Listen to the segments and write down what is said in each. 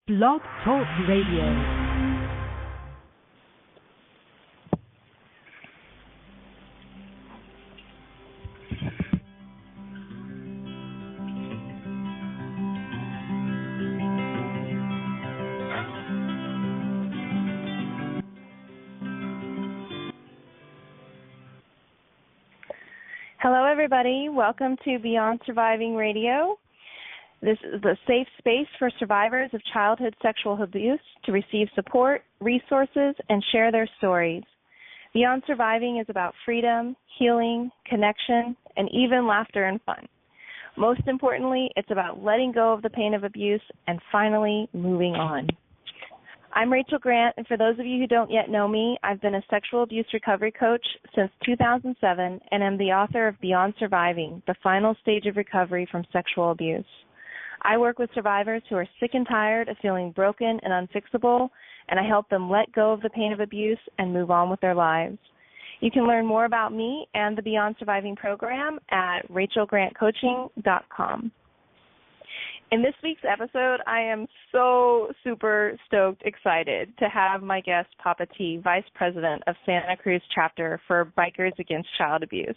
Blog Talk Radio. Hello, everybody. Welcome to Beyond Surviving Radio. This is a safe space for survivors of childhood sexual abuse to receive support, resources, and share their stories. Beyond Surviving is about freedom, healing, connection, and even laughter and fun. Most importantly, it's about letting go of the pain of abuse and finally moving on. I'm Rachel Grant, and for those of you who don't yet know me, I've been a sexual abuse recovery coach since 2007 and am the author of Beyond Surviving, the final stage of recovery from sexual abuse. I work with survivors who are sick and tired of feeling broken and unfixable, and I help them let go of the pain of abuse and move on with their lives. You can learn more about me and the Beyond Surviving program at rachelgrantcoaching.com. In this week's episode, I am so super stoked, excited to have my guest, Papa T, Vice President of Santa Cruz Chapter for Bikers Against Child Abuse.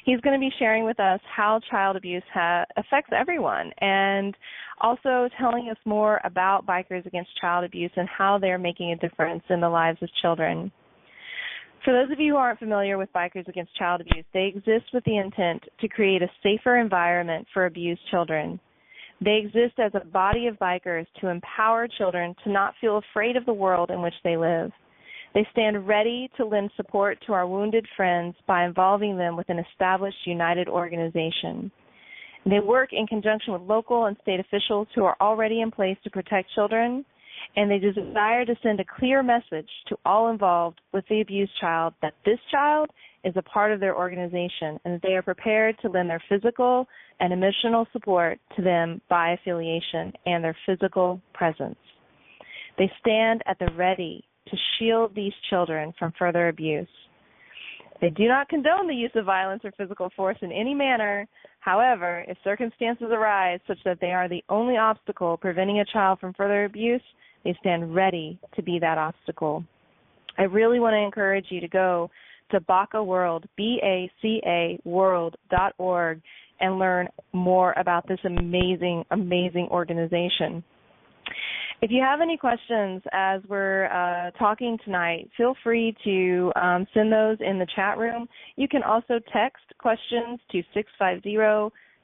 He's going to be sharing with us how child abuse affects everyone and also telling us more about Bikers Against Child Abuse and how they're making a difference in the lives of children. For those of you who aren't familiar with Bikers Against Child Abuse, they exist with the intent to create a safer environment for abused children. They exist as a body of bikers to empower children to not feel afraid of the world in which they live. They stand ready to lend support to our wounded friends by involving them with an established, united organization. They work in conjunction with local and state officials who are already in place to protect children, and they desire to send a clear message to all involved with the abused child that this child is a part of their organization and that they are prepared to lend their physical and emotional support to them by affiliation and their physical presence. They stand at the ready to shield these children from further abuse. They do not condone the use of violence or physical force in any manner. However, if circumstances arise such that they are the only obstacle preventing a child from further abuse, they stand ready to be that obstacle. I really want to encourage you to go to BACA World, BACA world.org, and learn more about this amazing, amazing organization. If you have any questions as we're talking tonight, feel free to send those in the chat room. You can also text questions to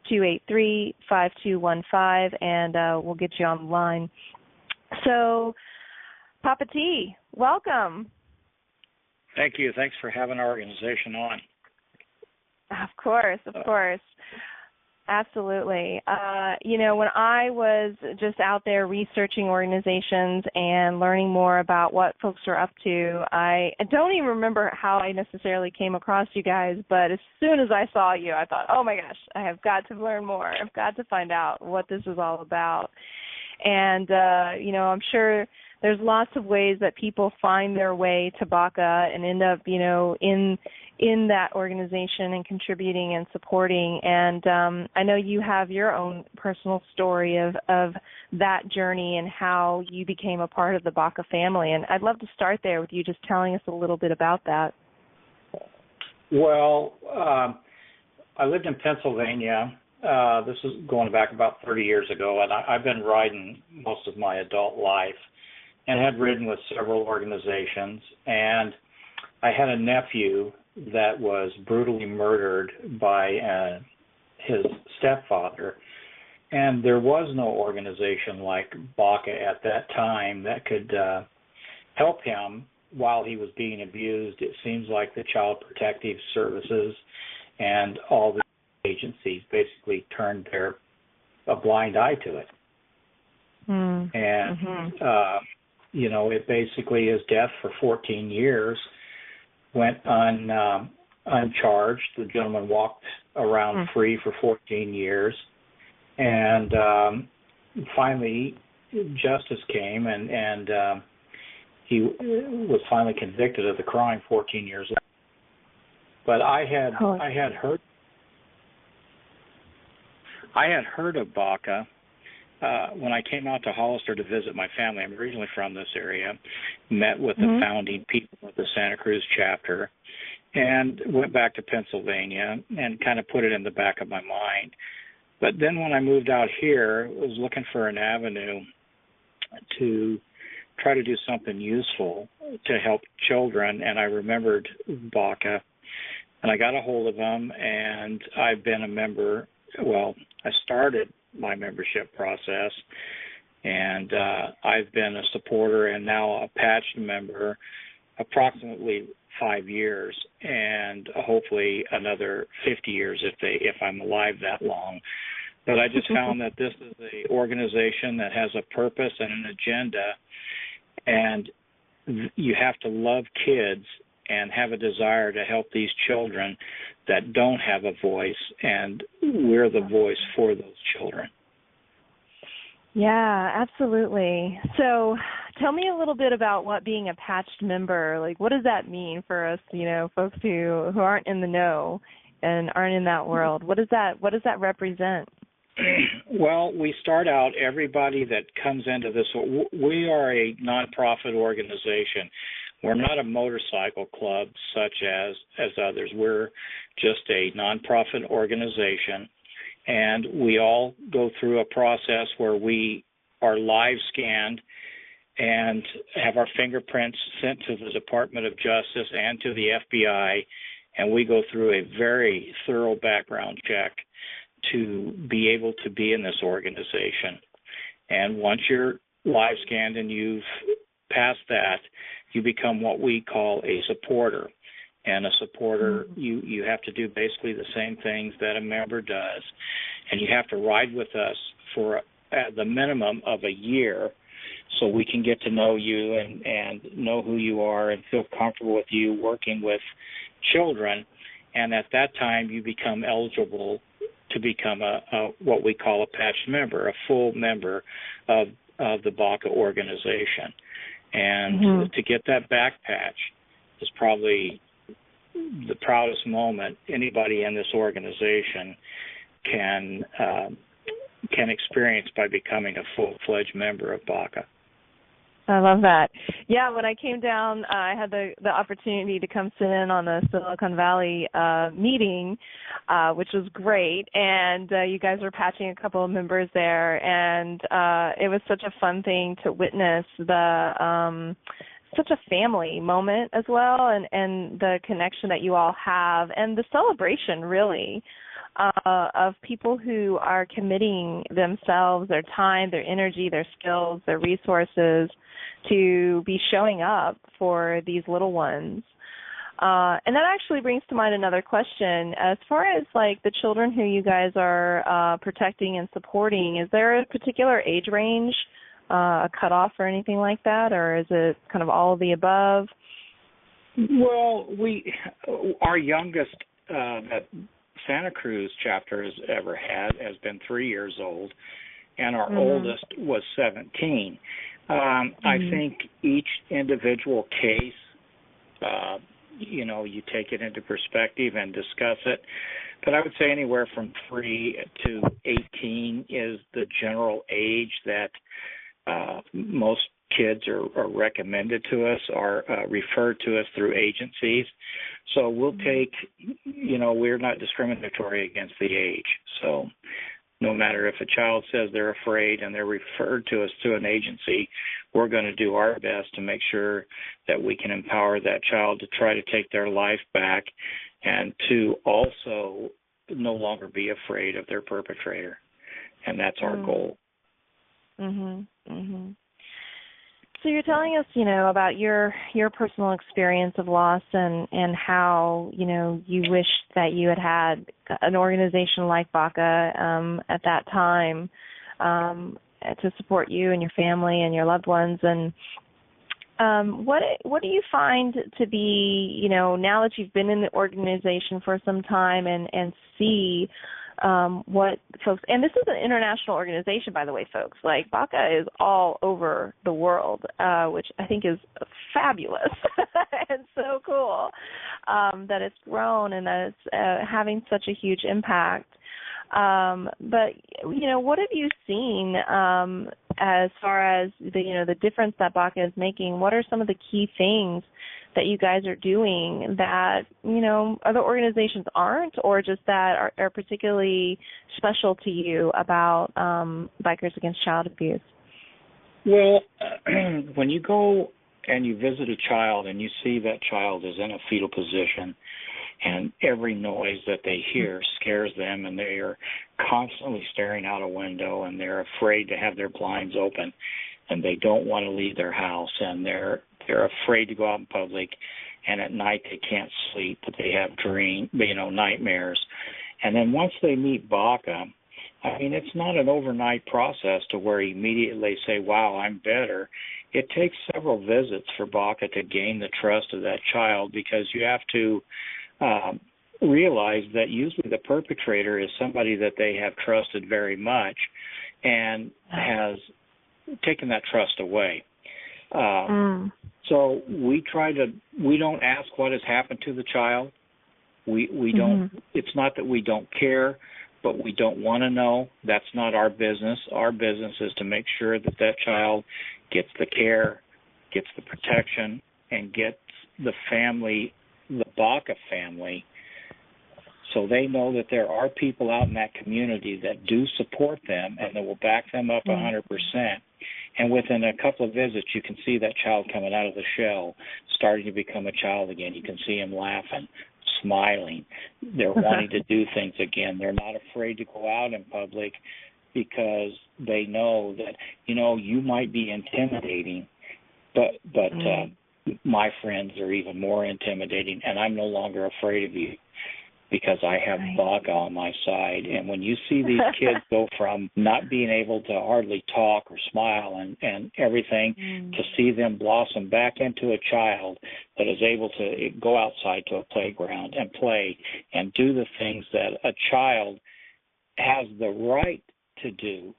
650-283-5215, and we'll get you on the line. So, Papa T, welcome. Thank you. Thanks for having our organization on. Of course. Absolutely. When I was just out there researching organizations and learning more about what folks are up to, I don't even remember how I necessarily came across you guys, but as soon as I saw you, I thought, oh my gosh, I have got to learn more. I've got to find out what this is all about. And, I'm sure there's lots of ways that people find their way to BACA and end up, in that organization and contributing and supporting. And I know you have your own personal story of that journey and how you became a part of the BACA family. And I'd love to start there with you just telling us a little bit about that. Well, I lived in Pennsylvania. This is going back about 30 years ago, and I've been riding most of my adult life and had ridden with several organizations. And I had a nephew that was brutally murdered by his stepfather. And there was no organization like BACA at that time that could help him while he was being abused. It seems like the Child Protective Services and all the agencies basically turned a blind eye to it. It basically, his death for 14 years went uncharged. The gentleman walked around free for 14 years. And finally, justice came, and he was finally convicted of the crime 14 years later. But I had heard of BACA when I came out to Hollister to visit my family, I'm originally from this area, met with the founding people of the Santa Cruz chapter, and went back to Pennsylvania and kind of put it in the back of my mind. But then when I moved out here, I was looking for an avenue to try to do something useful to help children, and I remembered BACA, and I got a hold of them, and I've been a member. Well, I started my membership process, and I've been a supporter and now a patched member approximately 5 years, and hopefully another 50 years if I'm alive that long. But I just found that this is an organization that has a purpose and an agenda, and you have to love kids and have a desire to help these children that don't have a voice, and we're the voice for those children. Yeah, absolutely. So tell me a little bit about what being a patched member, like what does that mean for us, folks who aren't in the know and aren't in that world? What does that represent? Well, we start out, everybody that comes into this, we are a nonprofit organization. We're not a motorcycle club such as others. We're just a nonprofit organization, and we all go through a process where we are live scanned and have our fingerprints sent to the Department of Justice and to the FBI, and we go through a very thorough background check to be able to be in this organization. And once you're live scanned and you've passed that, you become what we call a supporter. And a supporter, you have to do basically the same things that a member does. And you have to ride with us for the minimum of a year so we can get to know you and know who you are and feel comfortable with you working with children. And at that time, you become eligible to become a what we call a patched member, a full member of the BACA organization. And to get that back patch is probably the proudest moment anybody in this organization can experience by becoming a full-fledged member of BACA. I love that. Yeah, when I came down, I had the opportunity to come sit in on the Silicon Valley meeting, which was great. And you guys were patching a couple of members there, and it was such a fun thing to witness such a family moment as well, and the connection that you all have, and the celebration really of people who are committing themselves, their time, their energy, their skills, their resources to be showing up for these little ones. And that actually brings to mind another question. As far as like the children who you guys are protecting and supporting, is there a particular age range, a cutoff or anything like that, or is it kind of all of the above? Well, our youngest that Santa Cruz chapter has ever had has been 3 years old, and our oldest was 17. I think each individual case, you take it into perspective and discuss it. But I would say anywhere from 3 to 18 is the general age that most kids are recommended to us, are referred to us through agencies. So we'll take, we're not discriminatory against the age. So no matter if a child says they're afraid and they're referred to us through an agency, we're going to do our best to make sure that we can empower that child to try to take their life back and to also no longer be afraid of their perpetrator. And that's our goal. So you're telling us, about your personal experience of loss and how, you wish that you had an organization like BACA at that time to support you and your family and your loved ones. And what do you find to be, now that you've been in the organization for some time and see what folks, and this is an international organization, by the way, folks, like BACA is all over the world, which I think is fabulous and so cool that it's grown and that it's having such a huge impact. But what have you seen as far as the difference that BACA is making? What are some of the key things that you guys are doing that other organizations aren't, or just that are particularly special to you about Bikers Against Child Abuse? Well, when you go and you visit a child and you see that child is in a fetal position, and every noise that they hear scares them, and they are constantly staring out a window, and they're afraid to have their blinds open, and they don't want to leave their house, and they're afraid to go out in public, and at night they can't sleep, but they have nightmares. And then once they meet BACA, I mean, it's not an overnight process to where immediately say, wow, I'm better. It takes several visits for BACA to gain the trust of that child, because you have to realize that usually the perpetrator is somebody that they have trusted very much and has taken that trust away. So we don't ask what has happened to the child. We don't, it's not that we don't care, but we don't want to know. That's not our business. Our business is to make sure that that child gets the care, gets the protection, and gets the family, the BACA family, so they know that there are people out in that community that do support them and that will back them up 100%. And within a couple of visits, you can see that child coming out of the shell, starting to become a child again. You can see him laughing, smiling. They're wanting to do things again. They're not afraid to go out in public because they know that, you might be intimidating, but my friends are even more intimidating, and I'm no longer afraid of you because I have BACA on my side. And when you see these kids go from not being able to hardly talk or smile and everything to see them blossom back into a child that is able to go outside to a playground and play and do the things that a child has the right to do.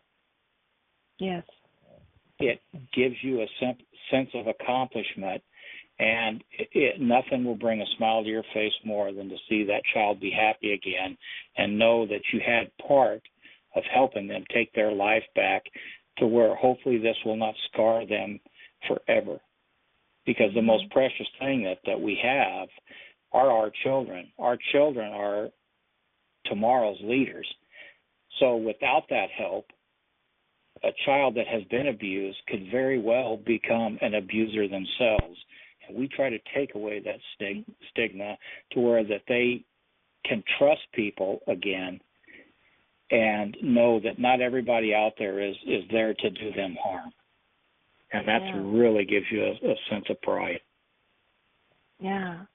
Yes. It gives you a sense of accomplishment, and nothing will bring a smile to your face more than to see that child be happy again and know that you had part of helping them take their life back to where hopefully this will not scar them forever. Because the most precious thing that we have are our children. Our children are tomorrow's leaders. So without that help, a child that has been abused could very well become an abuser themselves. And we try to take away that stigma to where that they can trust people again and know that not everybody out there is there to do them harm. And that really gives you a sense of pride. Yeah.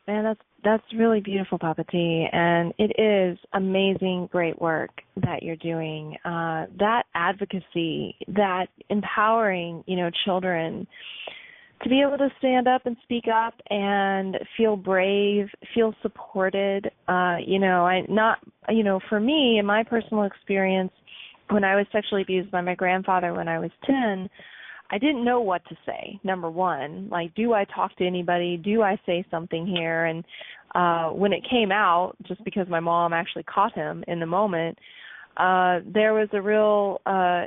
Man, that's really beautiful, Papa T, and it is amazing, great work that you're doing. That advocacy, that empowering, children to be able to stand up and speak up and feel brave, feel supported. For me, in my personal experience, when I was sexually abused by my grandfather when I was 10, I didn't know what to say, number one. Like, do I talk to anybody? Do I say something here? And when it came out, just because my mom actually caught him in the moment, there was a real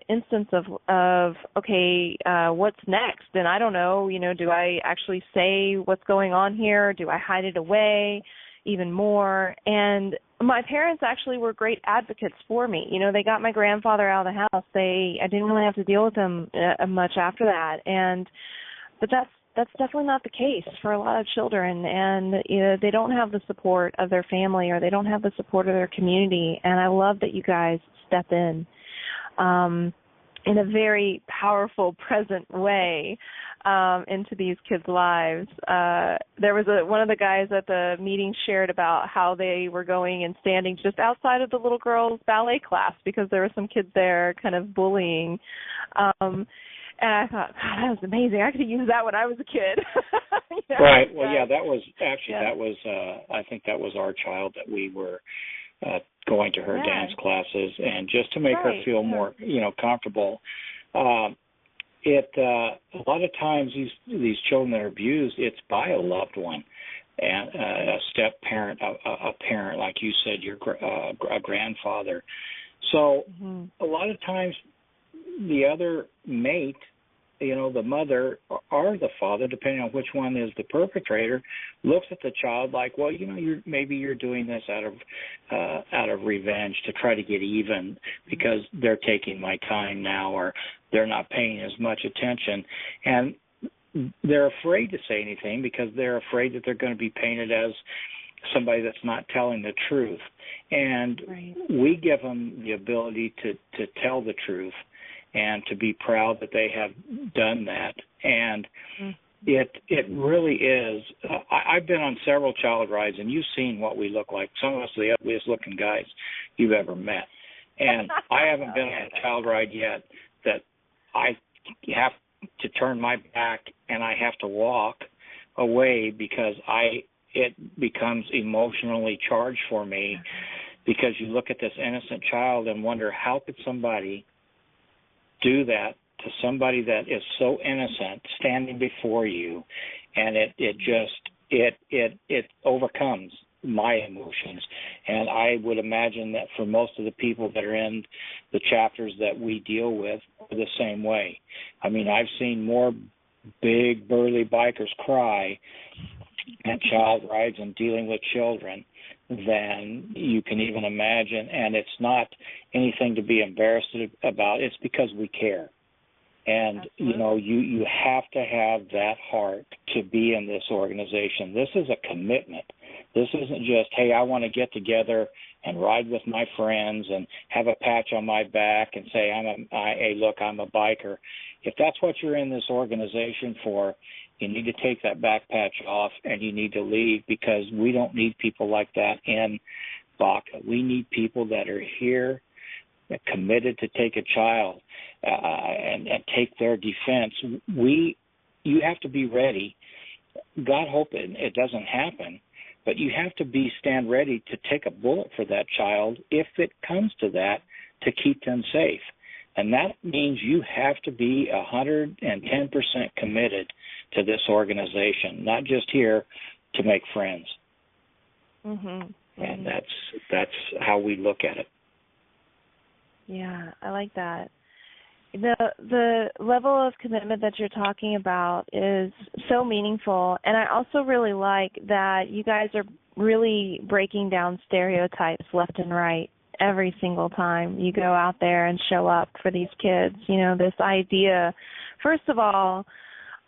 instance of okay, what's next? And I don't know, do I actually say what's going on here? Do I hide it away even more? And my parents actually were great advocates for me. They got my grandfather out of the house. I didn't really have to deal with him much after that. But that's definitely not the case for a lot of children, and they don't have the support of their family or they don't have the support of their community. And I love that you guys step in a very powerful, present way into these kids' lives. There was one of the guys at the meeting shared about how they were going and standing just outside of the little girl's ballet class because there were some kids there kind of bullying. And I thought, God, that was amazing. I could have used that when I was a kid. Right. Well, that was actually, I think that was our child that we were going to her dance classes, and just to make her feel more, comfortable. A lot of times these children that are abused, it's by a loved one. and a step parent, a parent, like you said, a grandfather. So a lot of times the other mate, the mother or the father, depending on which one is the perpetrator, looks at the child like, well, maybe you're doing this out of revenge to try to get even because they're taking my time now, or they're not paying as much attention. And they're afraid to say anything because they're afraid that they're going to be painted as somebody that's not telling the truth. And we give them the ability to tell the truth and to be proud that they have done that. And it really is. I've been on several child rides, and you've seen what we look like. Some of us are the ugliest looking guys you've ever met. And I haven't been on a child ride yet that I have to turn my back and I have to walk away because it becomes emotionally charged for me, because you look at this innocent child and wonder, how could somebody do that to somebody that is so innocent standing before you? And it overcomes my emotions. And I would imagine that for most of the people that are in the chapters that we deal with are the same way. I mean, I've seen more big burly bikers cry at child rides and dealing with children than you can even imagine. And it's not anything to be embarrassed about. It's because we care. And, you have to have that heart to be in this organization. This is a commitment. This isn't just, hey, I want to get together and ride with my friends and have a patch on my back and say, hey, look, I'm a biker. If that's what you're in this organization for, you need to take that back patch off and you need to leave, because we don't need people like that in BACA. We need people that are here, committed to take a child and take their defense. You have to be ready. God hope it doesn't happen, but you have to stand ready to take a bullet for that child if it comes to that, to keep them safe. And that means you have to be 110% committed to this organization, not just here to make friends. And that's how we look at it. Yeah, I like that. The level of commitment that you're talking about is so meaningful, and I also really like that you guys are really breaking down stereotypes left and right every single time you go out there and show up for these kids. This idea, first of all,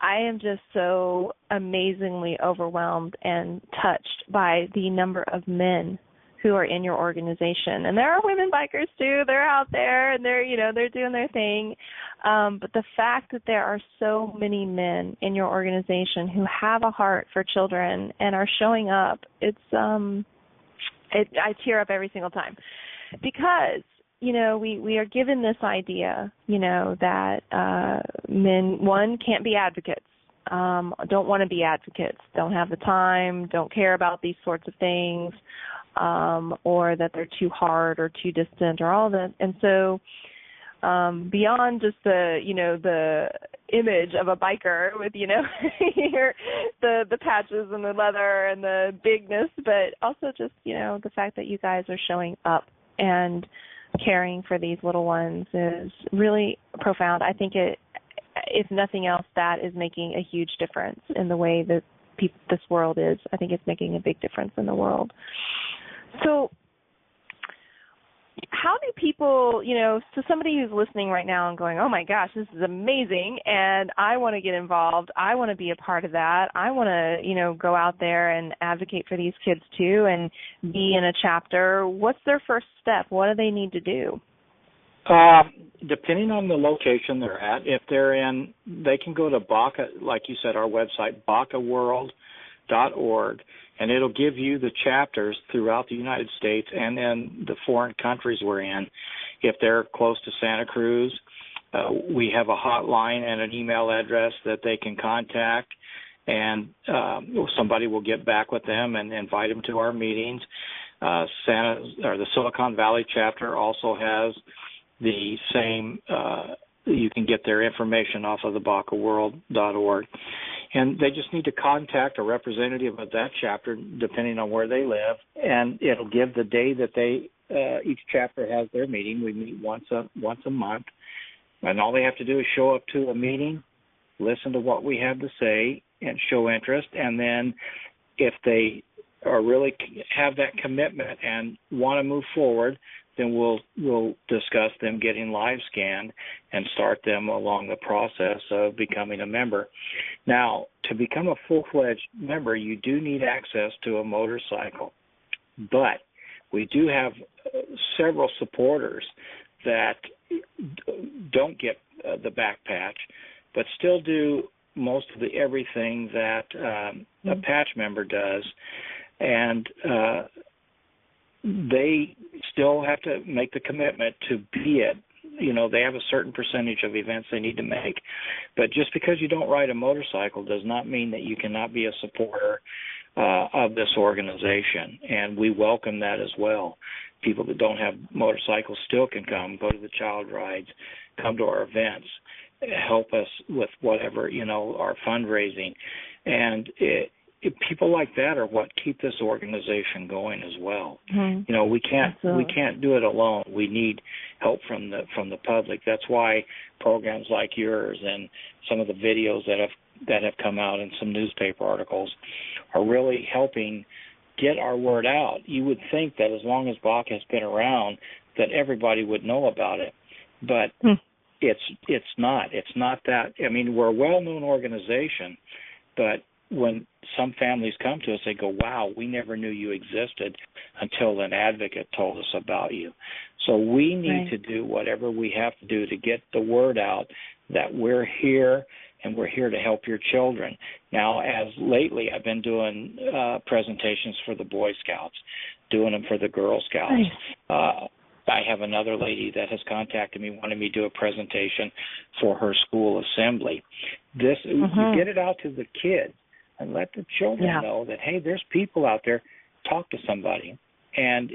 I am just so amazingly overwhelmed and touched by the number of men who are in your organization. And there are women bikers too. They're out there and they're doing their thing. But the fact that there are so many men in your organization who have a heart for children and are showing up, I tear up every single time, because we are given this idea, that men, one, can't be advocates, don't want to be advocates, don't have the time, don't care about these sorts of things, or that they're too hard or too distant or all that. And so beyond just the image of a biker with, the patches and the leather and the bigness, but also just, the fact that you guys are showing up and caring for these little ones is really profound. I think if nothing else, that is making a huge difference in the way that this world is. I think it's making a big difference in the world. So how do people, so somebody who's listening right now and going, oh my gosh, this is amazing, and I want to get involved, I want to be a part of that, I want to, go out there and advocate for these kids too and be in a chapter, what's their first step? What do they need to do? Depending on the location they're at, if they're in, they can go to BACA, like you said, our website, bacaworld.org, and it'll give you the chapters throughout the United States and in the foreign countries we're in. If they're close to Santa Cruz, we have a hotline and an email address that they can contact, and somebody will get back with them and invite them to our meetings. The Silicon Valley chapter also has the same, you can get their information off of the bacaworld.org. And they just need to contact a representative of that chapter, depending on where they live, and it'll give the day that they each chapter has their meeting. We meet once a month, and all they have to do is show up to a meeting, listen to what we have to say, and show interest. And then, if they are really have that commitment and want to move forward, then we'll discuss them getting live scanned and start them along the process of becoming a member. Now, to become a full-fledged member, you do need access to a motorcycle, but we do have several supporters that don't get the back patch, but still do most of everything that a patch member does, and they still have to make the commitment to be it. They have a certain percentage of events they need to make. But just because you don't ride a motorcycle does not mean that you cannot be a supporter of this organization. And we welcome that as well. People that don't have motorcycles still can come, go to the child rides, come to our events, help us with whatever, our fundraising. And people like that are what keep this organization going as well. Mm-hmm. We can't do it alone. We need help from the public. That's why programs like yours and some of the videos that have come out and some newspaper articles are really helping get our word out. You would think that as long as BACA has been around, that everybody would know about it, but it's not. It's not that. I mean, we're a well-known organization, but when some families come to us, they go, wow, we never knew you existed until an advocate told us about you. So we need to do whatever we have to do to get the word out that we're here and we're here to help your children. Now, as lately, I've been doing presentations for the Boy Scouts, doing them for the Girl Scouts. Nice. I have another lady that has contacted me, wanting me to do a presentation for her school assembly. You get it out to the kids and let the children know that, hey, there's people out there. Talk to somebody. And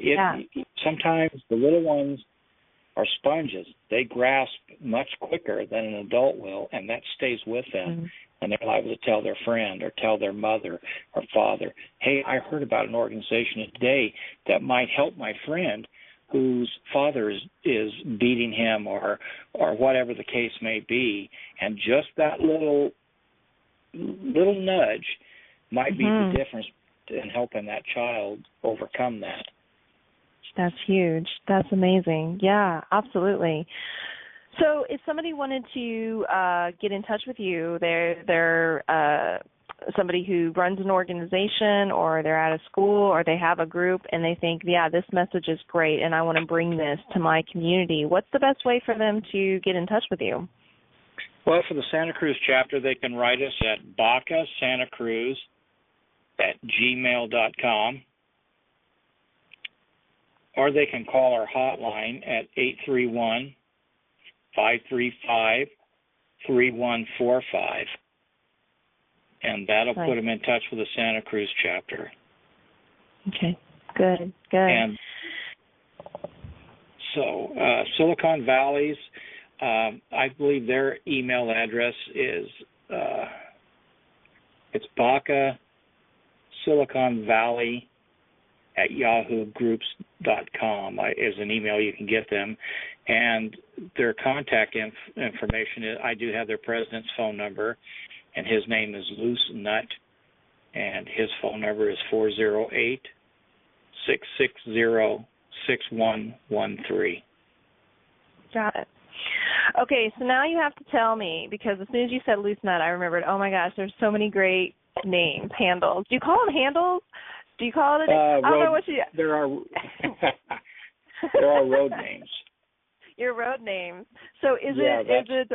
sometimes the little ones are sponges. They grasp much quicker than an adult will, and that stays with them. And they're liable to tell their friend or tell their mother or father, hey, I heard about an organization today that might help my friend whose father is beating him or whatever the case may be. And just that little nudge might be the difference in helping that child overcome that. That's huge. That's amazing. Yeah, absolutely. So if somebody wanted to get in touch with you, they're somebody who runs an organization or they're at a school or they have a group and they think, this message is great and I want to bring this to my community, what's the best way for them to get in touch with you? Well, for the Santa Cruz chapter, they can write us at bacasantacruz@gmail.com, or they can call our hotline at 831-535-3145, and that'll put them in touch with the Santa Cruz chapter. Okay, good. And so Silicon Valley's, I believe their email address is it's BACA Silicon Valley at yahoogroups.com is an email you can get them. And their contact information is, I do have their president's phone number, and his name is Loose Nut, and his phone number is 408-660-6113. Got it. Okay, so now you have to tell me, because as soon as you said Loose Nut, I remembered, oh my gosh, there's so many great names, handles. Do you call them handles? Do you call it I don't know what you... There are road names. Your road names. So is it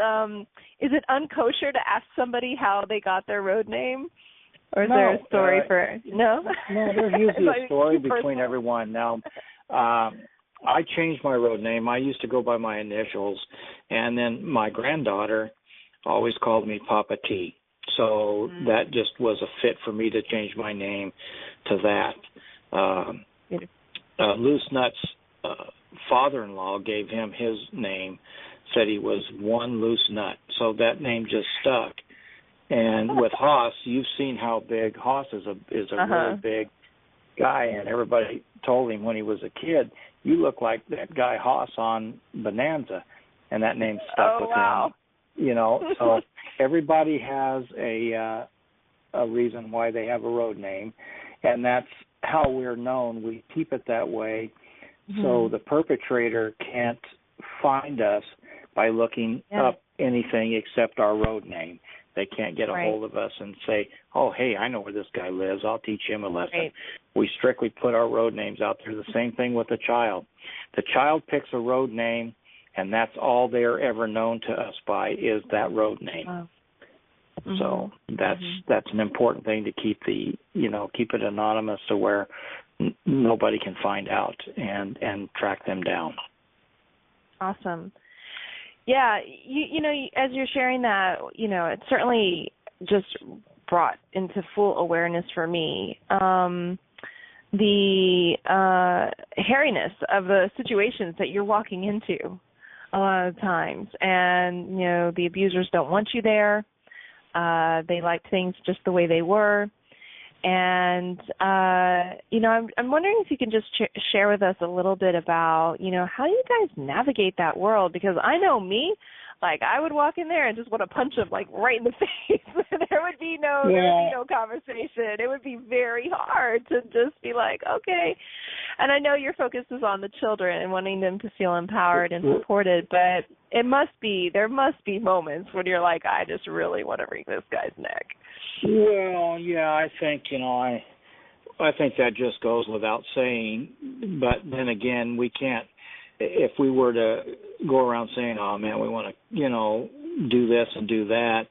unkosher to ask somebody how they got their road name? Or is there a story for... No? No, there's usually a story between everyone. Now, I changed my road name. I used to go by my initials, and then my granddaughter always called me Papa T. So that just was a fit for me to change my name to that. Loose Nut's father-in-law gave him his name, said he was one loose nut. So that name just stuck. And with Haas, you've seen how big Haas is a really big guy, and everybody told him when he was a kid, you look like that guy Haas on Bonanza, and that name stuck with him. You know, so everybody has a reason why they have a road name, and that's how we're known. We keep it that way, so the perpetrator can't find us by looking up anything except our road name. They can't get a hold of us and say, oh, hey, I know where this guy lives. I'll teach him a lesson. Right. We strictly put our road names out there. The same thing with the child. The child picks a road name, and that's all they're ever known to us by is that road name. Wow. So that's an important thing to keep it anonymous to where nobody can find out and track them down. Awesome. Yeah, you know, as you're sharing that, you know, it certainly just brought into full awareness for me the hairiness of the situations that you're walking into a lot of times. And, you know, the abusers don't want you there. They liked things just the way they were. And, you know, I'm wondering if you can just share with us a little bit about, you know, how do you guys navigate that world? Because I know me, like, I would walk in there and just want to punch them, like, right in the face. There would be no conversation. It would be very hard to just be like, okay. And I know your focus is on the children and wanting them to feel empowered and supported, but there must be moments when you're like, I just really want to wring this guy's neck. Well, yeah, I think, you know, I think that just goes without saying. But then again, we can't, if we were to go around saying, oh, man, we want to, you know, do this and do that,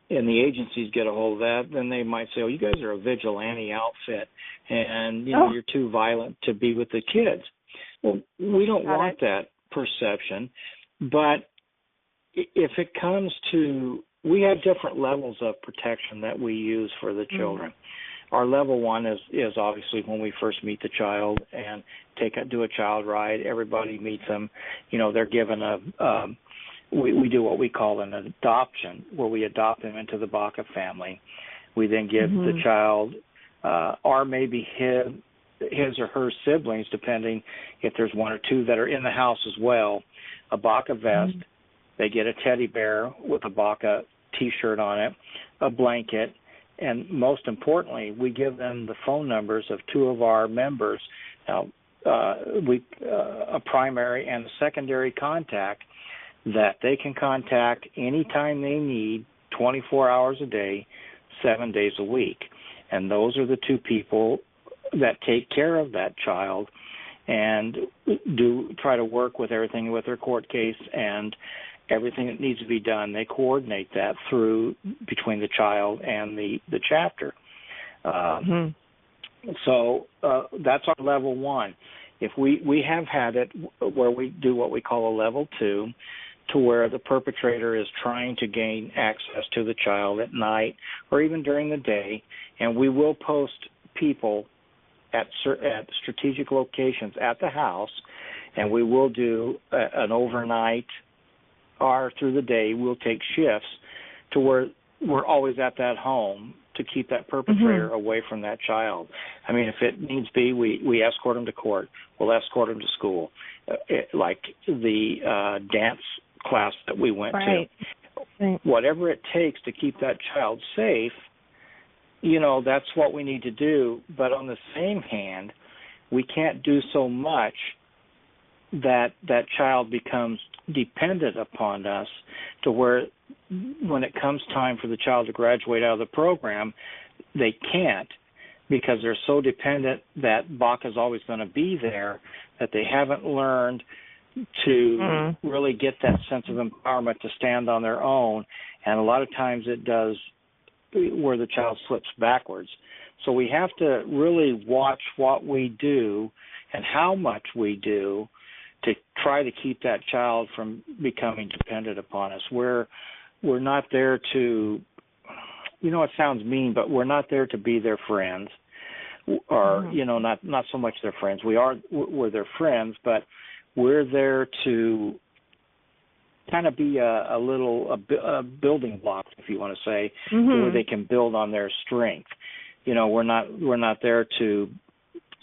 and the agencies get a hold of that, then they might say, oh, you guys are a vigilante outfit, and, you know, you're too violent to be with the kids. Well, we don't want that perception. But if it comes to, we have different levels of protection that we use for the children. Our level one is obviously when we first meet the child and do a child ride. Everybody meets them. You know, they're given we do what we call an adoption, where we adopt them into the BACA family. We then give the child, or maybe his or her siblings, depending if there's one or two that are in the house as well, a BACA vest. They get a teddy bear with a BACA T-shirt on it, a blanket, and most importantly, we give them the phone numbers of two of our members, a primary and a secondary contact that they can contact anytime they need, 24 hours a day, 7 days a week. And those are the two people that take care of that child and try to work with everything with their court case and everything that needs to be done. They coordinate that between the child and the chapter. So that's our level one. If we have had it where we do what we call a level two, to where the perpetrator is trying to gain access to the child at night or even during the day, and we will post people at strategic locations at the house, and we will do an overnight or through the day. We'll take shifts to where we're always at that home to keep that perpetrator away from that child. I mean, if it needs be, we escort them to court. We'll escort them to school, like the dance class that we went to. Whatever it takes to keep that child safe, you know, that's what we need to do. But on the same hand, we can't do so much that that child becomes dependent upon us to where when it comes time for the child to graduate out of the program, they can't, because they're so dependent that BACA is always going to be there, that they haven't learned to really get that sense of empowerment to stand on their own. And a lot of times it does where the child slips backwards. So we have to really watch what we do and how much we do to try to keep that child from becoming dependent upon us. We're not there to, you know, it sounds mean, but we're not there to be their friends, or you know, not so much their friends. We're their friends, but we're there to kind of be a little building block, if you want to say, where they can build on their strength. We're not there to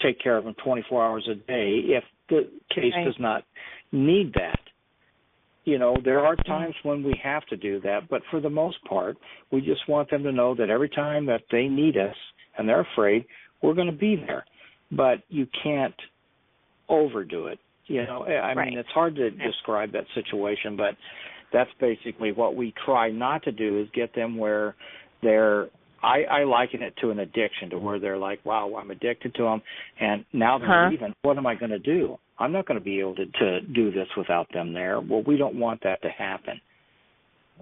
take care of them 24 hours a day if the case does not need that. There are times when we have to do that, but for the most part, we just want them to know that every time that they need us and they're afraid, we're going to be there. But you can't overdo it. I mean, it's hard to describe that situation, but that's basically what we try not to do, is get them where they're, I liken it to an addiction, to where they're like, wow, I'm addicted to them, and now they're leaving. What am I going to do? I'm not going to be able to do this without them there. Well, we don't want that to happen.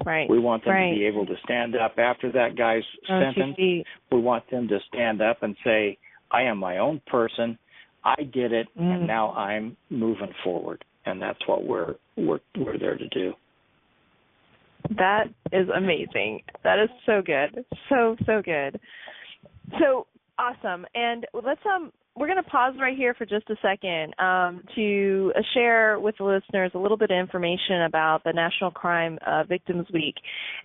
Right. We want them to be able to stand up after that guy's sentence. We want them to stand up and say, I am my own person. I did it, and now I'm moving forward. And that's what we're there to do. That is amazing. That is so good. So good. So awesome. And let's we're going to pause right here for just a second to share with the listeners a little bit of information about the National Crime Victims Week.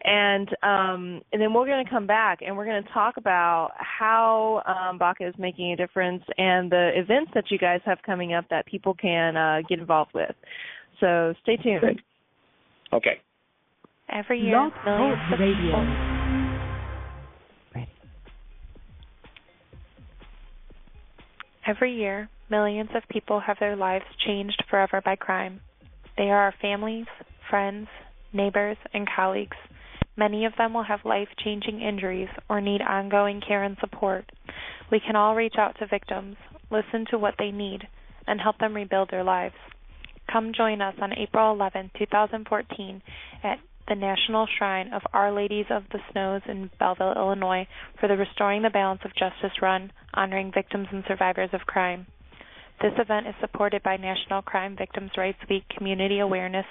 And then we're going to come back and we're going to talk about how BACA is making a difference and the events that you guys have coming up that people can get involved with. So stay tuned. Good. Okay. Every year, millions of people. Every year, millions of people have their lives changed forever by crime. They are our families, friends, neighbors, and colleagues. Many of them will have life-changing injuries or need ongoing care and support. We can all reach out to victims, listen to what they need, and help them rebuild their lives. Come join us on April 11, 2014 at the National Shrine of Our Ladies of the Snows in Belleville, Illinois, for the Restoring the Balance of Justice Run, honoring victims and survivors of crime. This event is supported by National Crime Victims' Rights Week Community Awareness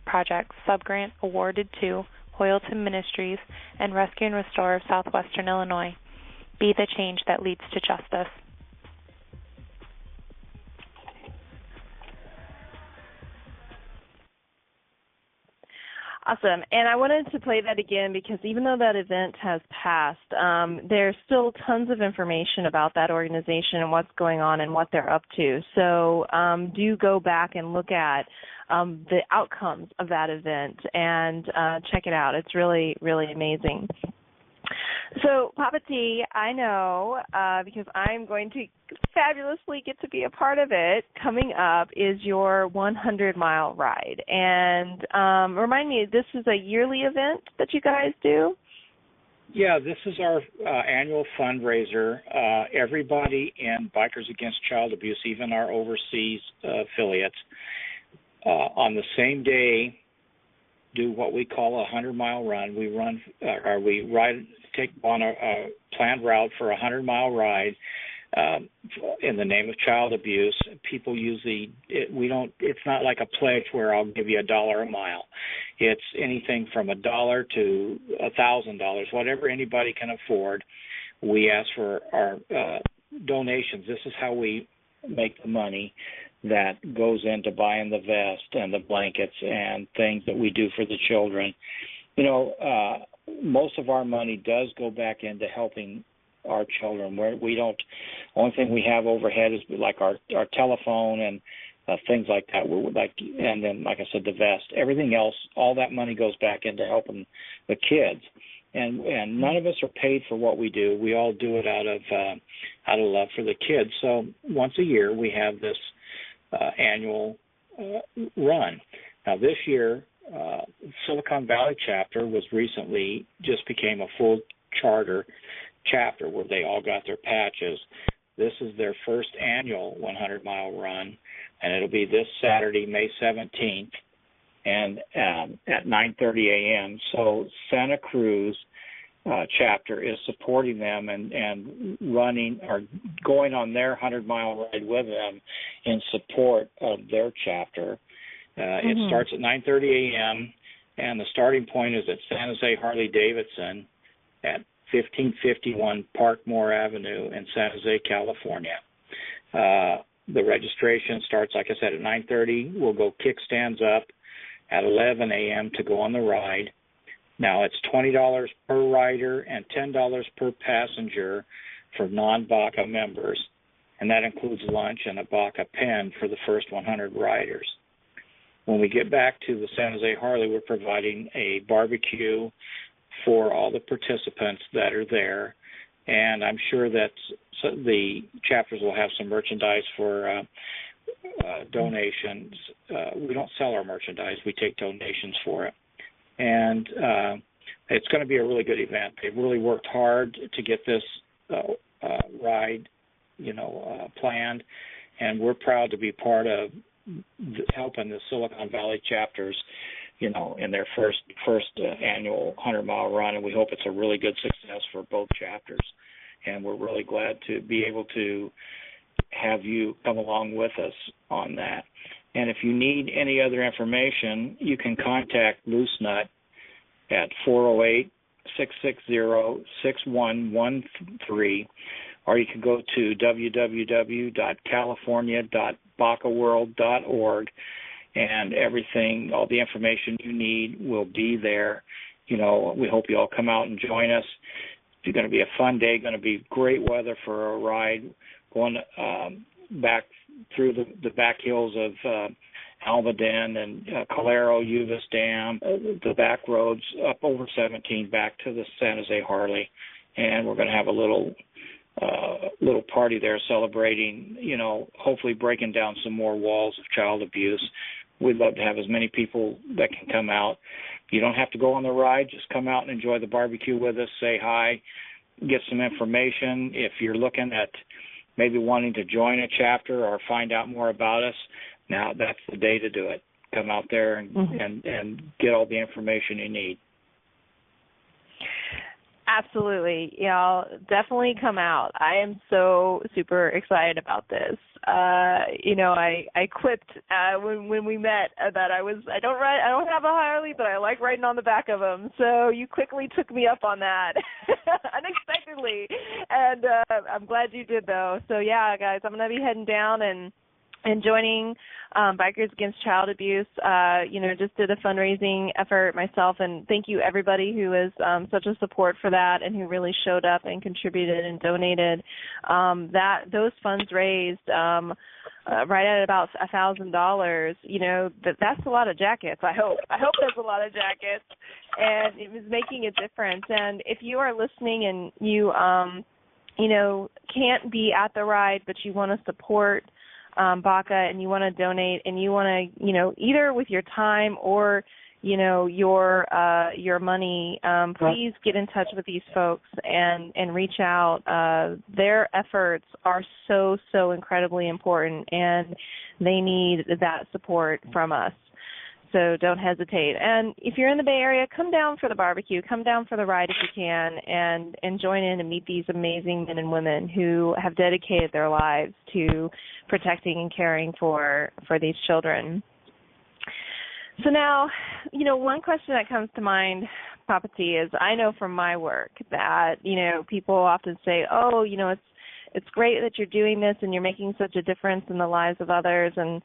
Project subgrant awarded to Hoyleton Ministries and Rescue and Restore of Southwestern Illinois. Be the change that leads to justice. Awesome. And I wanted to play that again because even though that event has passed, there's still tons of information about that organization and what's going on and what they're up to. So do go back and look at the outcomes of that event and check it out. It's really, really amazing. So, Papa T, I know because I'm going to fabulously get to be a part of it, coming up is your 100-mile ride. And remind me, this is a yearly event that you guys do? Yeah, this is our annual fundraiser. Everybody in Bikers Against Child Abuse, even our overseas affiliates, on the same day do what we call a 100-mile run. We take on a planned route for a 100-mile ride in the name of child abuse. People usually it's not like a pledge where I'll give you $1 a mile. It's anything from $1 to $1,000, whatever anybody can afford. We ask for our donations. This is how we make the money that goes into buying the vest and the blankets and things that we do for the children. Most of our money does go back into helping our children. Only thing we have overhead is like our telephone and things like that. And then, like I said, the vest. Everything else, all that money goes back into helping the kids. And none of us are paid for what we do. We all do it out of love for the kids. So once a year we have this annual run. Now this year, Silicon Valley chapter just became a full charter chapter where they all got their patches. This is their first annual 100-mile run, and it'll be this Saturday, May 17th, and at 9:30 a.m. So Santa Cruz chapter is supporting them and running or going on their 100-mile ride with them in support of their chapter. It starts at 9:30 a.m., and the starting point is at San Jose Harley-Davidson at 1551 Parkmore Avenue in San Jose, California. The registration starts, like I said, at 9:30. We'll go kickstands up at 11 a.m. to go on the ride. Now, it's $20 per rider and $10 per passenger for non-BACA members, and that includes lunch and a BACA pen for the first 100 riders. When we get back to the San Jose Harley, we're providing a barbecue for all the participants that are there, and I'm sure that the chapters will have some merchandise for donations. We don't sell our merchandise. We take donations for it. And it's going to be a really good event. They've really worked hard to get this ride, planned, and we're proud to be part of helping the Silicon Valley chapters, in their first annual 100-mile run, and we hope it's a really good success for both chapters. And we're really glad to be able to have you come along with us on that. And if you need any other information, you can contact Loose Nut at 408-660-6113, or you can go to www.california.bacaworld.org, and everything, all the information you need will be there. We hope you all come out and join us. It's going to be a fun day, going to be great weather for a ride, going back through the back hills of Almaden and Calero, Uvas Dam, the back roads up over 17 back to the San Jose Harley. And we're going to have a little party there celebrating, hopefully breaking down some more walls of child abuse. We'd love to have as many people that can come out. You don't have to go on the ride. Just come out and enjoy the barbecue with us, say hi, get some information. If you're looking at maybe wanting to join a chapter or find out more about us, now that's the day to do it. Come out there and get all the information you need. Absolutely. Y'all definitely come out. I am so super excited about this. I quipped when we met that I don't have a Harley, but I like riding on the back of them. So you quickly took me up on that unexpectedly, and I'm glad you did though. So yeah, guys, I'm gonna be heading down and joining Bikers Against Child Abuse. Just did a fundraising effort myself, and thank you everybody who is such a support for that and who really showed up and contributed and donated. Those funds raised right at about $1,000. That's a lot of jackets. I hope that's a lot of jackets, and it was making a difference. And if you are listening and you can't be at the ride, but you want to support BACA and you want to donate and you want to, either with your time or, your money, please get in touch with these folks and reach out. Their efforts are so, so incredibly important, and they need that support from us. So don't hesitate. And if you're in the Bay Area, come down for the barbecue. Come down for the ride if you can, and join in and meet these amazing men and women who have dedicated their lives to protecting and caring for these children. So now, one question that comes to mind, Papa T, is I know from my work that, people often say, it's great that you're doing this and you're making such a difference in the lives of others. And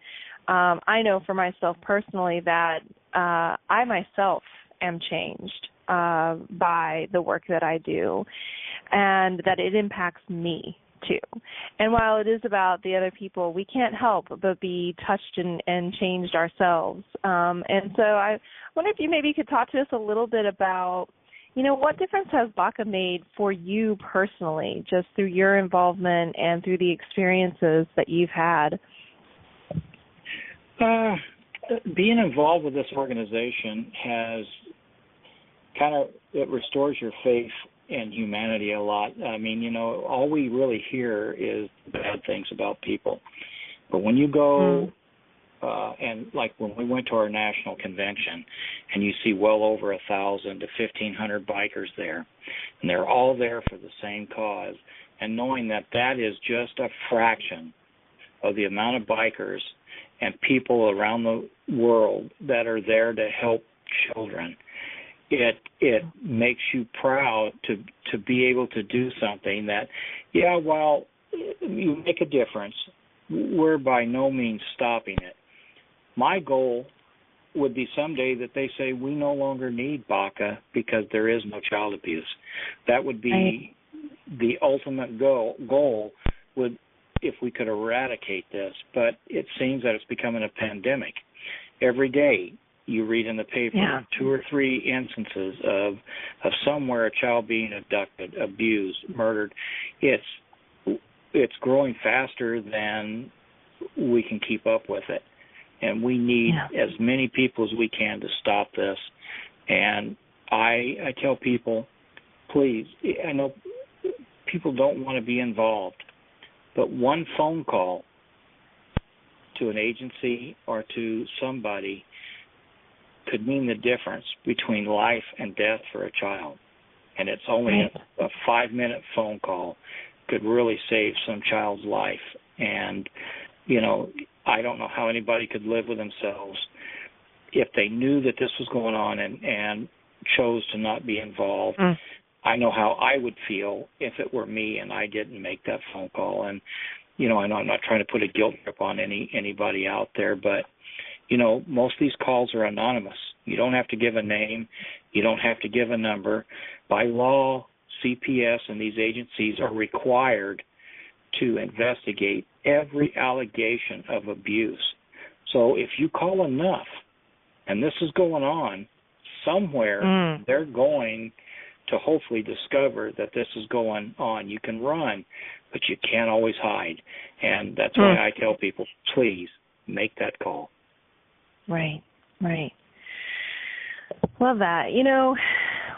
I know for myself personally that I myself am changed by the work that I do, and that it impacts me too. And while it is about the other people, we can't help but be touched and changed ourselves. And so I wonder if you maybe could talk to us a little bit about, what difference has BACA made for you personally, just through your involvement and through the experiences that you've had? Being involved with this organization has it restores your faith in humanity a lot. I mean, all we really hear is bad things about people. But when you go, and like when we went to our national convention, and you see well over 1,000 to 1,500 bikers there, and they're all there for the same cause, and knowing that is just a fraction of the amount of bikers and people around the world that are there to help children, it makes you proud to be able to do something that, while you make a difference, we're by no means stopping it. My goal would be someday that they say we no longer need BACA because there is no child abuse. That would be the ultimate goal would if we could eradicate this. But it seems that it's becoming a pandemic. Every day you read in the paper 2 or 3 instances of somewhere a child being abducted, abused, murdered. It's growing faster than we can keep up with it. And we need as many people as we can to stop this. And I tell people, please, I know people don't want to be involved, but one phone call to an agency or to somebody could mean the difference between life and death for a child. And it's only a 5-minute phone call could really save some child's life. And, you know, I don't know how anybody could live with themselves if they knew that this was going on and chose to not be involved. I know how I would feel if it were me and I didn't make that phone call. And, you know, I know I'm not trying to put a guilt trip on anybody out there, but, you know, most of these calls are anonymous. You don't have to give a name. You don't have to give a number. By law, CPS and these agencies are required to investigate every allegation of abuse. So if you call enough, and this is going on, somewhere they're going to hopefully discover that this is going on. You can run, but you can't always hide. And that's why I tell people, please make that call. Right. Love that. You know,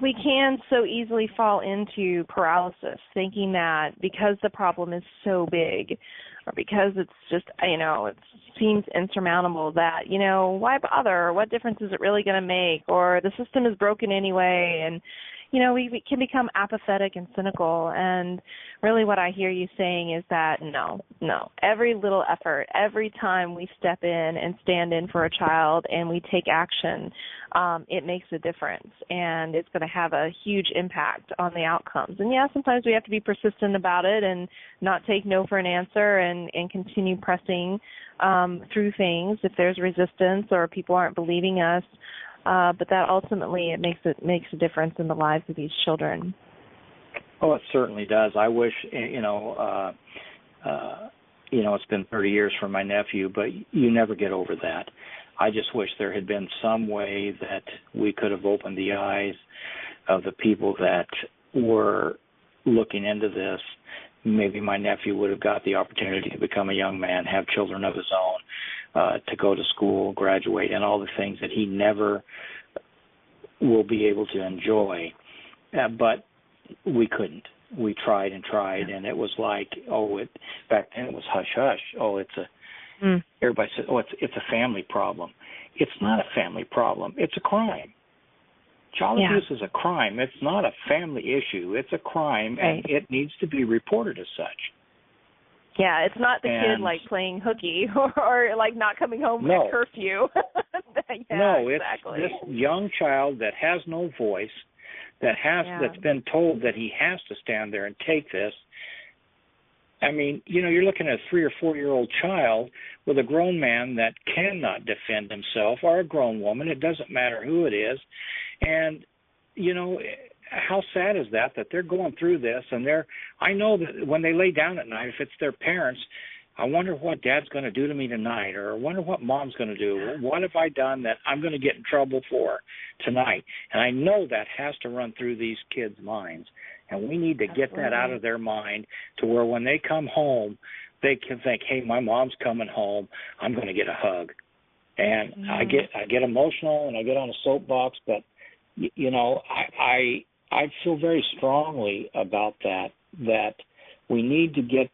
we can so easily fall into paralysis, thinking that because the problem is so big or because it's just, you know, it seems insurmountable that, you know, why bother? What difference is it really going to make? Or the system is broken anyway. And, you know, we can become apathetic and cynical. And really what I hear you saying is that no. Every little effort, every time we step in and stand in for a child and we take action, it makes a difference. And it's going to have a huge impact on the outcomes. And, yeah, sometimes we have to be persistent about it and not take no for an answer and continue pressing through things if there's resistance or people aren't believing us. But that ultimately it makes a difference in the lives of these children. Oh, it certainly does. I wish, it's been 30 years for my nephew, but you never get over that. I just wish there had been some way that we could have opened the eyes of the people that were looking into this. Maybe my nephew would have got the opportunity to become a young man, have children of his own, to go to school, graduate, and all the things that he never will be able to enjoy. But we couldn't. We tried and tried, and it was like, back then it was hush-hush. Everybody said, it's a family problem. It's not a family problem. It's a crime. Child abuse is a crime. It's not a family issue. It's a crime, and it needs to be reported as such. Yeah, it's not the kid like playing hooky or like not coming home at curfew. It's this young child that has no voice, that's been told that he has to stand there and take this. I mean, you're looking at a 3 or 4 year old child with a grown man that cannot defend himself, or a grown woman. It doesn't matter who it is. And, how sad is that they're going through this, and I know that when they lay down at night, if it's their parents, I wonder what dad's going to do to me tonight, or I wonder what mom's going to do. What have I done that I'm going to get in trouble for tonight? And I know that has to run through these kids' minds, and we need to get that out of their mind to where when they come home, they can think, hey, my mom's coming home, I'm going to get a hug. And I get emotional and I get on a soapbox, but, I feel very strongly about that we need to get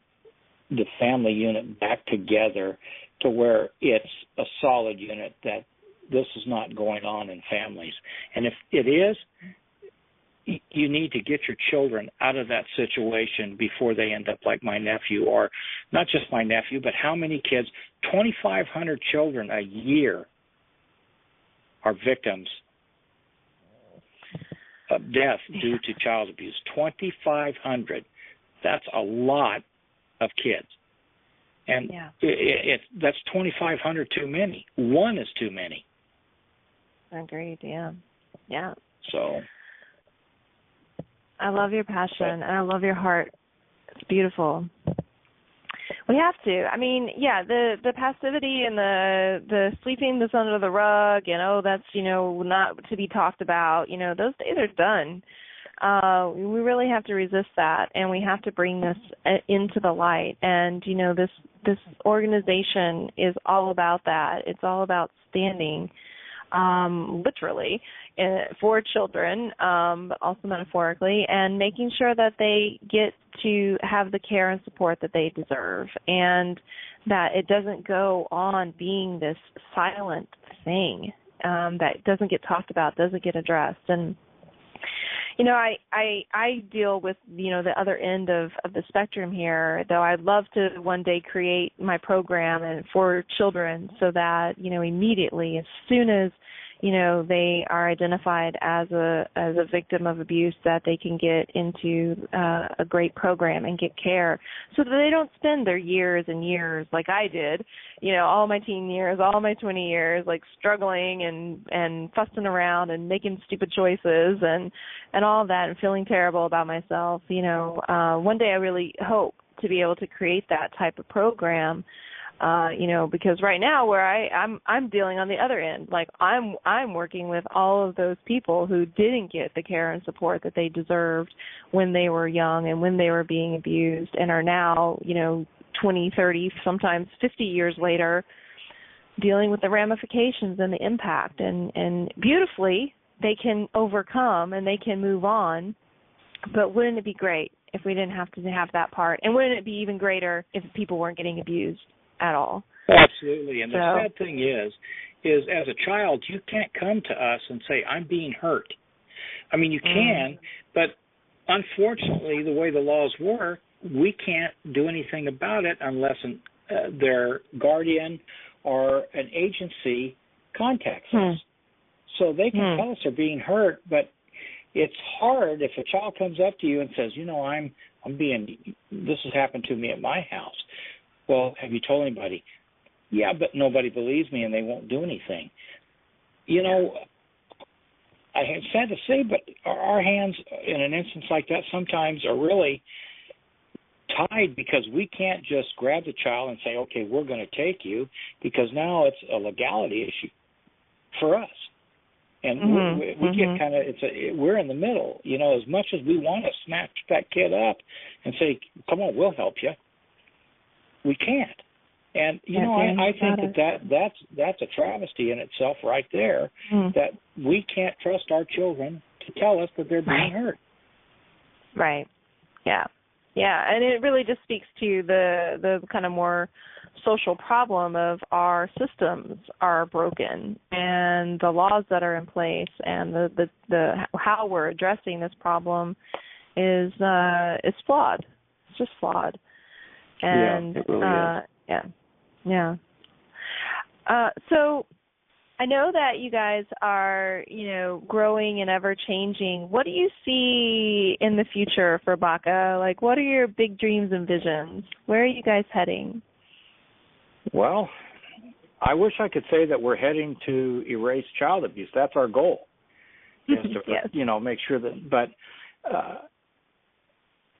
the family unit back together to where it's a solid unit, that this is not going on in families. And if it is, you need to get your children out of that situation before they end up like my nephew, or not just my nephew, but how many kids, 2,500 children a year are victims of death due to child abuse. 2,500. That's a lot of kids. And that's 2,500 too many. One is too many. Agreed. Yeah. Yeah. So I love your passion and I love your heart. It's beautiful. We have to. I mean, yeah, the passivity and the sweeping this under the rug and that's, not to be talked about, those days are done. We really have to resist that, and we have to bring this into the light. And this organization is all about that. It's all about standing, literally, for children, but also metaphorically, and making sure that they get to have the care and support that they deserve, and that it doesn't go on being this silent thing that doesn't get talked about, doesn't get addressed. And I deal with, the other end of the spectrum here, though I'd love to one day create my program and for children so that, immediately, as soon as, they are identified as a victim of abuse, that they can get into a great program and get care so that they don't spend their years and years like I did, all my teen years, all my 20 years, like struggling and fussing around and making stupid choices and all of that and feeling terrible about myself. One day I really hope to be able to create that type of program. Because right now where I'm dealing on the other end, like I'm working with all of those people who didn't get the care and support that they deserved when they were young and when they were being abused, and are now, 20, 30, sometimes 50 years later, dealing with the ramifications and the impact. And beautifully, they can overcome and they can move on. But wouldn't it be great if we didn't have to have that part? And wouldn't it be even greater if people weren't getting abused at all? Absolutely. And the sad thing is as a child, you can't come to us and say, I'm being hurt. I mean, you can, but unfortunately, the way the laws work, we can't do anything about it unless their guardian or an agency contacts us. So they can tell us they're being hurt, but it's hard if a child comes up to you and says, this has happened to me at my house. Well, have you told anybody? Yeah, but nobody believes me and they won't do anything. I have sad to say, but our hands in an instance like that sometimes are really tied, because we can't just grab the child and say, okay, we're going to take you, because now it's a legality issue for us. And we get kind of, we're in the middle. As much as we want to snatch that kid up and say, come on, we'll help you, we can't. And I think that's a travesty in itself right there, that we can't trust our children to tell us that they're being hurt. Right. Yeah. Yeah, and it really just speaks to the kind of more social problem of our systems are broken, and the laws that are in place, and the how we're addressing this problem is flawed. It's just flawed. And it really is. Yeah. So I know that you guys are, growing and ever changing. What do you see in the future for BACA? Like, what are your big dreams and visions? Where are you guys heading? Well, I wish I could say that we're heading to erase child abuse. That's our goal. Is to, yes. Make sure that, but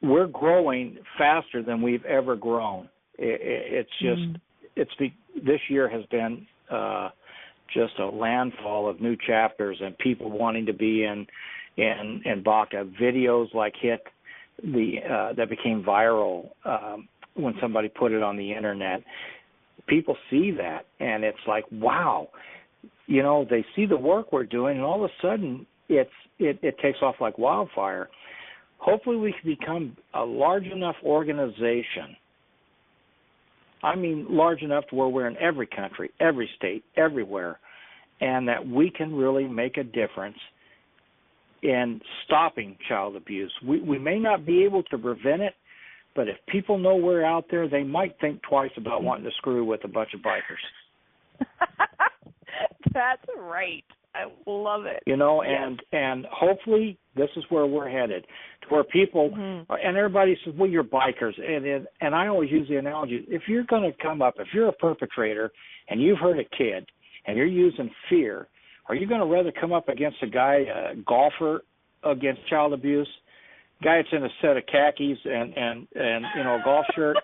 we're growing faster than we've ever grown. It's just, this year has been just a landfall of new chapters and people wanting to be in BACA. Videos like hit that became viral when somebody put it on the internet. People see that and it's like, wow, they see the work we're doing, and all of a sudden it takes off like wildfire. Hopefully we can become a large enough organization. I mean, large enough to where we're in every country, every state, everywhere, and that we can really make a difference in stopping child abuse. We may not be able to prevent it, but if people know we're out there, they might think twice about wanting to screw with a bunch of bikers. That's right. I love it. And hopefully this is where we're headed, to where people, and everybody says, well, you're bikers. And I always use the analogy, if you're going to come up, if you're a perpetrator and you've hurt a kid and you're using fear, Are you going to rather come up against a guy, a golfer, against child abuse, guy that's in a set of khakis and a golf shirt?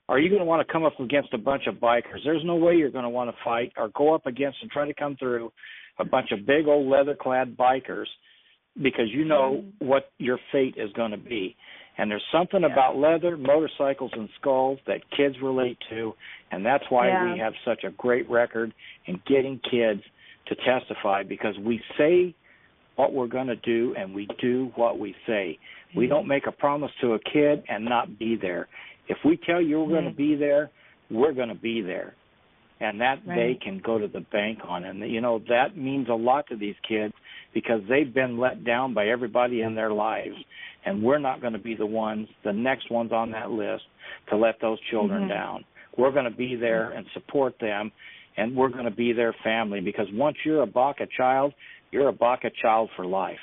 Are you going to want to come up against a bunch of bikers? There's no way you're going to want to fight or go up against and try to come through a bunch of big old leather-clad bikers, because you know what your fate is going to be. And there's something about leather, motorcycles, and skulls that kids relate to, and that's why we have such a great record in getting kids to testify, because we say what we're going to do and we do what we say. We don't make a promise to a kid and not be there. If we tell you we're going to be there, we're going to be there. And that they can go to the bank on. And, that means a lot to these kids, because they've been let down by everybody in their lives. And we're not going to be the next ones on that list to let those children down. We're going to be there and support them, and we're going to be their family, because once you're a BACA child, you're a BACA child for life.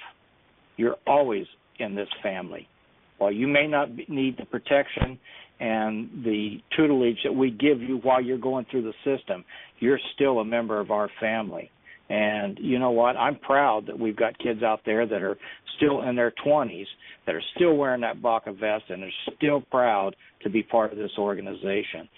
You're always in this family. While you may not need the protection and the tutelage that we give you while you're going through the system, you're still a member of our family. And you know what? I'm proud that we've got kids out there that are still in their 20s, that are still wearing that BACA vest, and are still proud to be part of this organization.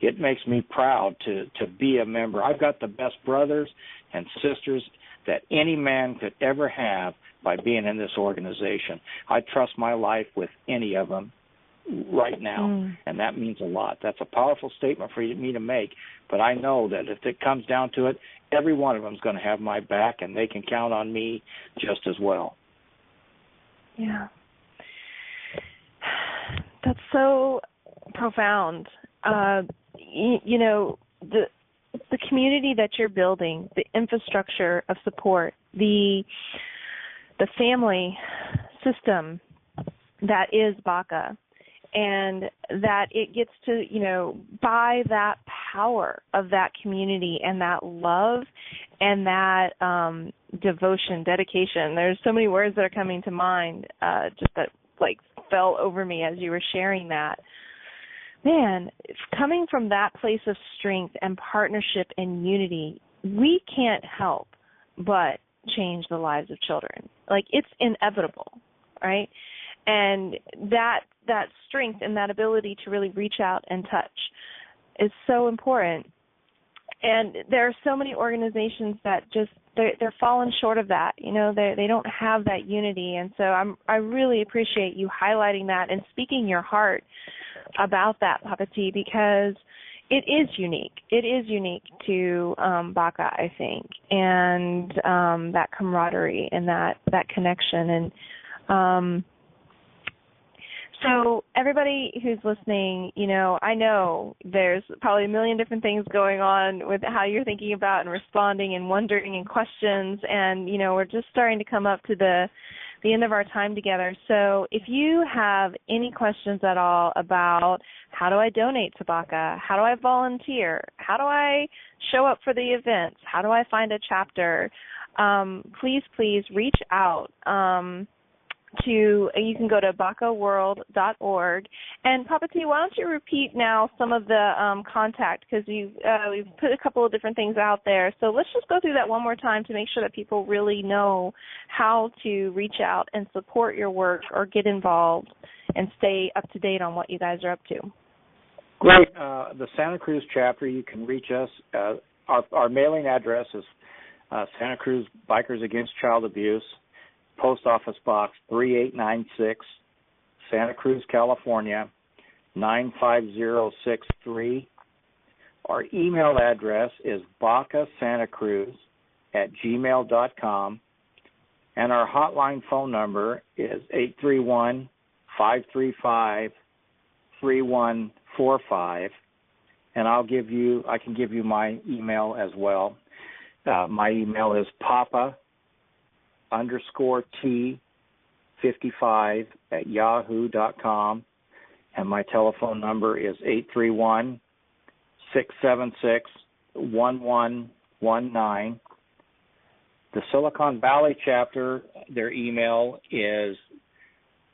It makes me proud to be a member. I've got the best brothers and sisters that any man could ever have by being in this organization. I trust my life with any of them right now, and that means a lot. That's a powerful statement for me to make, but I know that if it comes down to it, every one of them is going to have my back, and they can count on me just as well. Yeah. That's so profound. The community that you're building, the infrastructure of support, the family system that is BACA, and that it gets to, by that power of that community and that love and that devotion, dedication. There's so many words that are coming to mind, just that fell over me as you were sharing that. Man, coming from that place of strength and partnership and unity, we can't help but change the lives of children. It's inevitable, right? And that strength and that ability to really reach out and touch is so important. And there are so many organizations that just they're falling short of that. They don't have that unity. And so I really appreciate you highlighting that and speaking your heart about that, Papa T, because it is unique. It is unique to BACA, I think, and that camaraderie and that connection. And so everybody who's listening, I know there's probably a million different things going on with how you're thinking about and responding and wondering and questions, and, we're just starting to come up to the end of our time together. So if you have any questions at all about how do I donate to BACA, how do I volunteer, how do I show up for the events, how do I find a chapter, please reach out you can go to bacaworld.org. And Papa T, why don't you repeat now some of the contact, because we've put a couple of different things out there. So let's just go through that one more time to make sure that people really know how to reach out and support your work or get involved and stay up to date on what you guys are up to. Great. The Santa Cruz chapter, you can reach us. Our mailing address is Santa Cruz Bikers Against Child Abuse, Post Office Box 3896, Santa Cruz, California, 95063. Our email address is bacasantacruz@gmail.com, and our hotline phone number is 831-535-3145. And I can give you my email as well. My email is papa_t55@yahoo.com, and my telephone number is 831-676-1119. The Silicon Valley chapter, their email is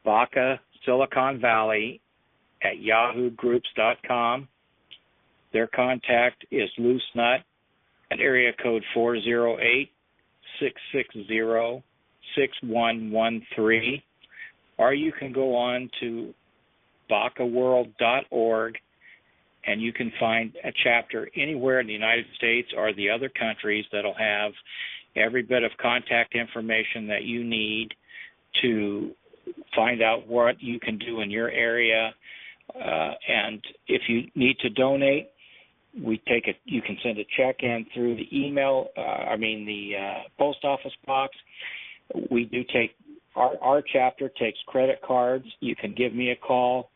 bacasiliconvalley@yahoogroups.com. Their contact is Loose Nut at area code 408 660-6113, or you can go on to BACAworld.org, and you can find a chapter anywhere in the United States or the other countries that'll have every bit of contact information that you need to find out what you can do in your area. And if you need to donate, you can send a check in through the email, the post office box. We do take, our chapter takes credit cards. You can give me a call.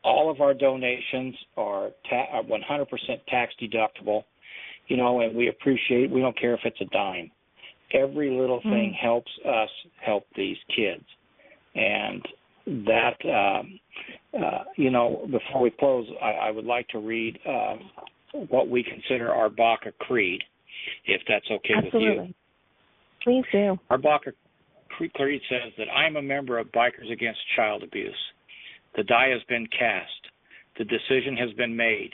All of our donations are 100% tax deductible, and we don't care if it's a dime. Every little thing helps us help these kids. And that, before we close, I would like to read what we consider our BACA creed, if that's okay Absolutely. with you. Please do. Our BACA creed says that I am a member of Bikers Against Child Abuse. The die has been cast. The decision has been made.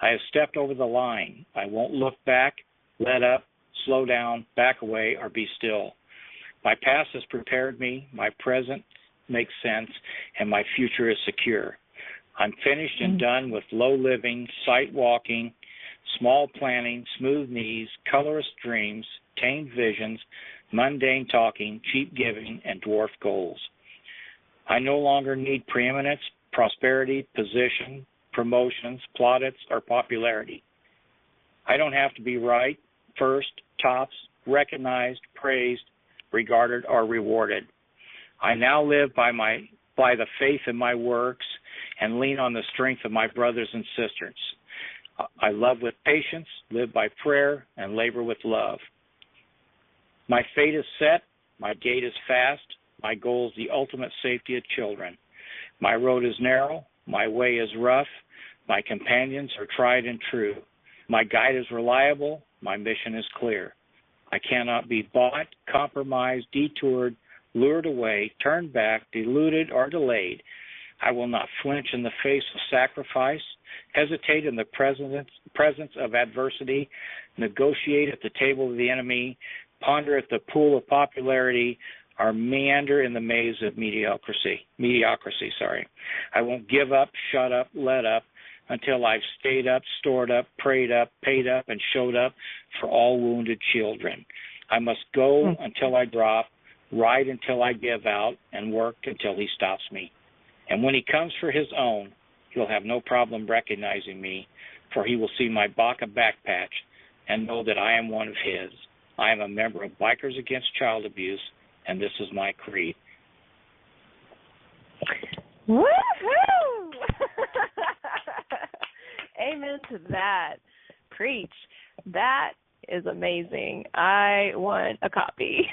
I have stepped over the line. I won't look back, let up, slow down, back away, or be still. My past has prepared me. My present makes sense, and my future is secure. I'm finished and done with low living, sight walking, small planning, smooth knees, colorless dreams, tamed visions, mundane talking, cheap giving, and dwarf goals. I no longer need preeminence, prosperity, position, promotions, plaudits, or popularity. I don't have to be right, first, tops, recognized, praised, regarded, or rewarded. I now live by the faith in my works and lean on the strength of my brothers and sisters. I love with patience, live by prayer, and labor with love. My fate is set, my gait is fast, my goal is the ultimate safety of children. My road is narrow, my way is rough, my companions are tried and true. My guide is reliable, my mission is clear. I cannot be bought, compromised, detoured, lured away, turned back, deluded, or delayed. I will not flinch in the face of sacrifice, hesitate in the presence of adversity, negotiate at the table of the enemy, ponder at the pool of popularity, or meander in the maze of mediocrity. I won't give up, shut up, let up until I've stayed up, stored up, prayed up, paid up, and showed up for all wounded children. I must go until I drop, ride until I give out, and work until he stops me. And when he comes for his own, he'll have no problem recognizing me, for he will see my BACA back patch and know that I am one of his. I am a member of Bikers Against Child Abuse, and this is my creed. Woohoo! Amen to that. Preach. That is amazing. I want a copy.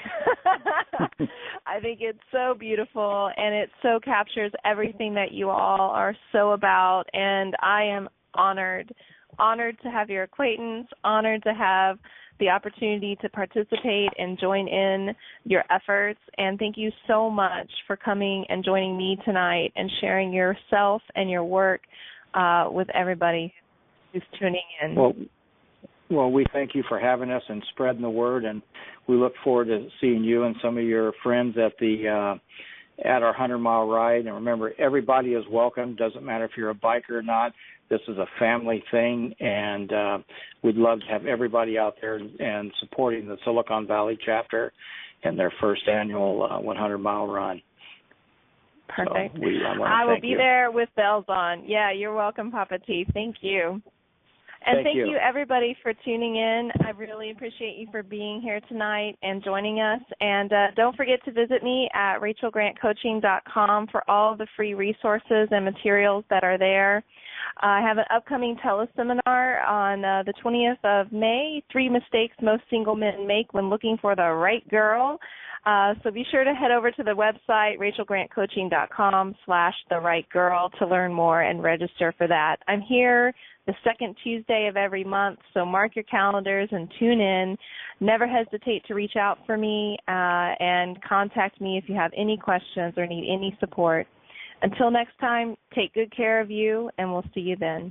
I think it's so beautiful, and it so captures everything that you all are so about, and I am honored to have your acquaintance, honored to have the opportunity to participate and join in your efforts, and thank you so much for coming and joining me tonight and sharing yourself and your work with everybody who's tuning in. Well, we thank you for having us and spreading the word, and we look forward to seeing you and some of your friends at our 100-mile ride. And remember, everybody is welcome. Doesn't matter if you're a biker or not. This is a family thing, and we'd love to have everybody out there and supporting the Silicon Valley chapter in their first annual 100-mile run. Perfect. So I will be there with bells on. Yeah, you're welcome, Papa T. Thank you. And thank you, everybody, for tuning in. I really appreciate you for being here tonight and joining us. And don't forget to visit me at rachelgrantcoaching.com for all the free resources and materials that are there. I have an upcoming teleseminar on the 20th of May, 3 mistakes most single men make when looking for the right girl. So be sure to head over to the website, rachelgrantcoaching.com/therightgirl to learn more and register for that. I'm here the second Tuesday of every month, so mark your calendars and tune in. Never hesitate to reach out for me and contact me if you have any questions or need any support. Until next time, take good care of you, and we'll see you then.